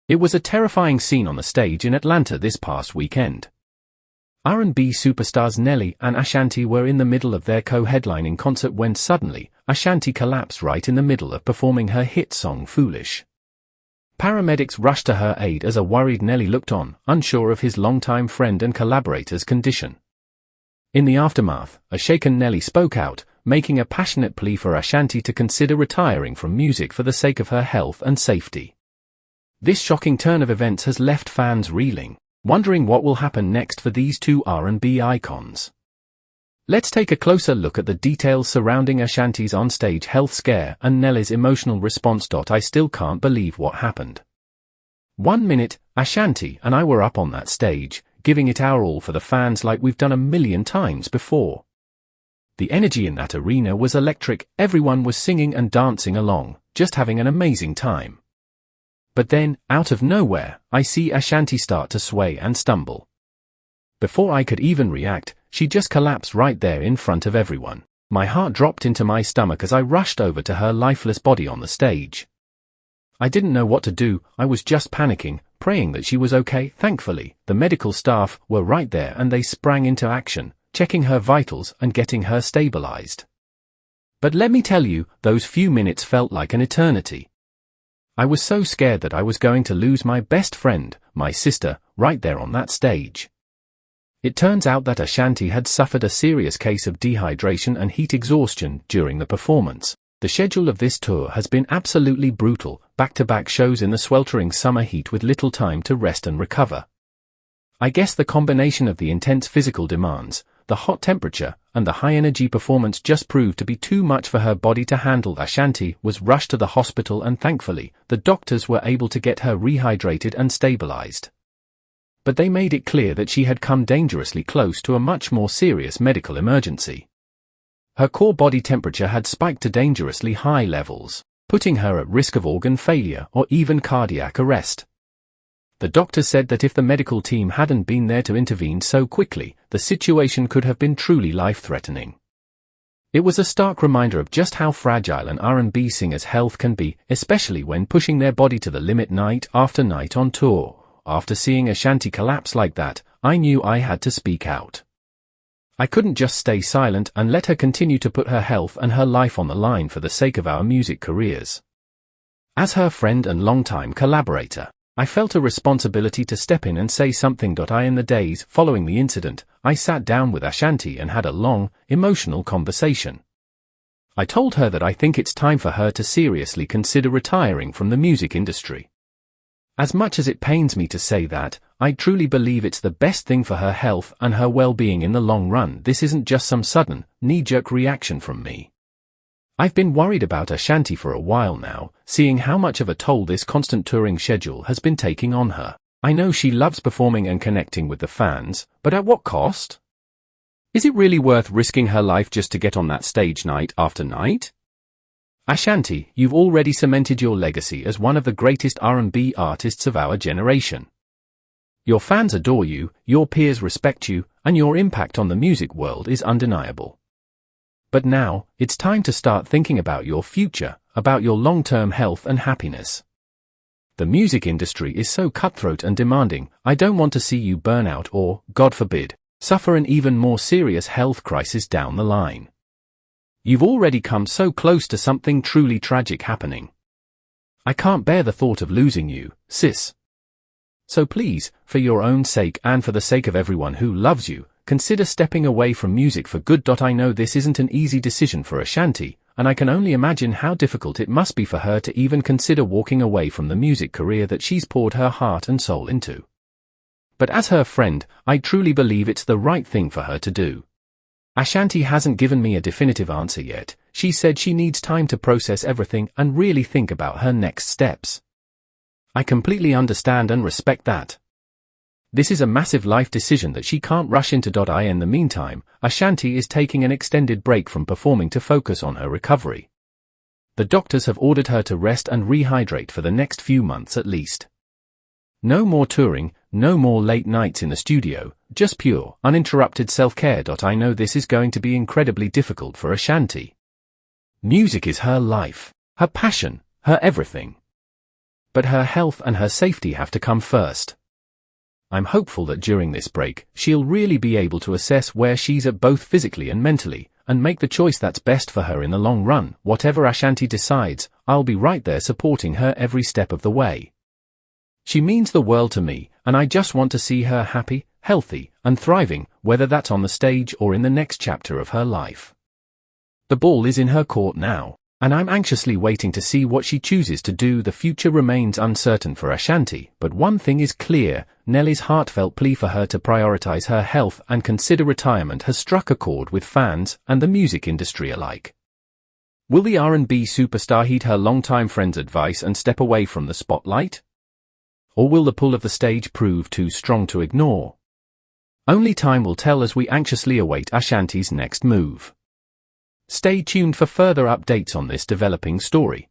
It was a terrifying scene on the stage in Atlanta this past weekend. R&B superstars Nelly and Ashanti were in the middle of their co-headlining concert when suddenly, Ashanti collapsed right in the middle of performing her hit song Foolish. Paramedics rushed to her aid as a worried Nelly looked on, unsure of his longtime friend and collaborator's condition. In the aftermath, a shaken Nelly spoke out, making a passionate plea for Ashanti to consider retiring from music for the sake of her health and safety. This shocking turn of events has left fans reeling, wondering what will happen next for these two R&B icons. Let's take a closer look at the details surrounding Ashanti's onstage health scare and Nelly's emotional response. I still can't believe what happened. 1 minute, Ashanti and I were up on that stage, giving it our all for the fans like we've done a million times before. The energy in that arena was electric, everyone was singing and dancing along, just having an amazing time. But then, out of nowhere, I see Ashanti start to sway and stumble. Before I could even react, she just collapsed right there in front of everyone. My heart dropped into my stomach as I rushed over to her lifeless body on the stage. I didn't know what to do, I was just panicking, praying that she was okay. Thankfully, the medical staff were right there and they sprang into action, checking her vitals and getting her stabilized. But let me tell you, those few minutes felt like an eternity. I was so scared that I was going to lose my best friend, my sister, right there on that stage. It turns out that Ashanti had suffered a serious case of dehydration and heat exhaustion during the performance. The schedule of this tour has been absolutely brutal, back-to-back shows in the sweltering summer heat with little time to rest and recover. I guess the combination of the intense physical demands, the hot temperature, and the high-energy performance just proved to be too much for her body to handle. Ashanti was rushed to the hospital and thankfully, the doctors were able to get her rehydrated and stabilized. But they made it clear that she had come dangerously close to a much more serious medical emergency. Her core body temperature had spiked to dangerously high levels, putting her at risk of organ failure or even cardiac arrest. The doctor said that if the medical team hadn't been there to intervene so quickly, the situation could have been truly life-threatening. It was a stark reminder of just how fragile an R&B singer's health can be, especially when pushing their body to the limit night after night on tour. After seeing Ashanti collapse like that, I knew I had to speak out. I couldn't just stay silent and let her continue to put her health and her life on the line for the sake of our music careers. As her friend and longtime collaborator, I felt a responsibility to step in and say something. In the days following the incident, I sat down with Ashanti and had a long, emotional conversation. I told her that I think it's time for her to seriously consider retiring from the music industry. As much as it pains me to say that, I truly believe it's the best thing for her health and her well-being in the long run. This isn't just some sudden, knee-jerk reaction from me. I've been worried about Ashanti for a while now, seeing how much of a toll this constant touring schedule has been taking on her. I know she loves performing and connecting with the fans, but at what cost? Is it really worth risking her life just to get on that stage night after night? Ashanti, you've already cemented your legacy as one of the greatest R&B artists of our generation. Your fans adore you, your peers respect you, and your impact on the music world is undeniable. But now, it's time to start thinking about your future, about your long-term health and happiness. The music industry is so cutthroat and demanding, I don't want to see you burn out or, God forbid, suffer an even more serious health crisis down the line. You've already come so close to something truly tragic happening. I can't bear the thought of losing you, sis. So please, for your own sake and for the sake of everyone who loves you, consider stepping away from music for good. I know this isn't an easy decision for Ashanti, and I can only imagine how difficult it must be for her to even consider walking away from the music career that she's poured her heart and soul into. But as her friend, I truly believe it's the right thing for her to do. Ashanti hasn't given me a definitive answer yet. She said she needs time to process everything and really think about her next steps. I completely understand and respect that. This is a massive life decision that she can't rush into. In the meantime, Ashanti is taking an extended break from performing to focus on her recovery. The doctors have ordered her to rest and rehydrate for the next few months at least. No more touring, no more late nights in the studio, just pure, uninterrupted self-care. I know this is going to be incredibly difficult for Ashanti. Music is her life, her passion, her everything. but her health and her safety have to come first. I'm hopeful that during this break, she'll really be able to assess where she's at both physically and mentally, and make the choice that's best for her in the long run. Whatever Ashanti decides, I'll be right there supporting her every step of the way. She means the world to me, and I just want to see her happy, healthy, and thriving, whether that's on the stage or in the next chapter of her life. The ball is in her court now, and I'm anxiously waiting to see what she chooses to do. The future remains uncertain for Ashanti, but one thing is clear: Nelly's heartfelt plea for her to prioritize her health and consider retirement has struck a chord with fans and the music industry alike. Will the R&B superstar heed her longtime friend's advice and step away from the spotlight? Or will the pull of the stage prove too strong to ignore? Only time will tell as we anxiously await Ashanti's next move. Stay tuned for further updates on this developing story.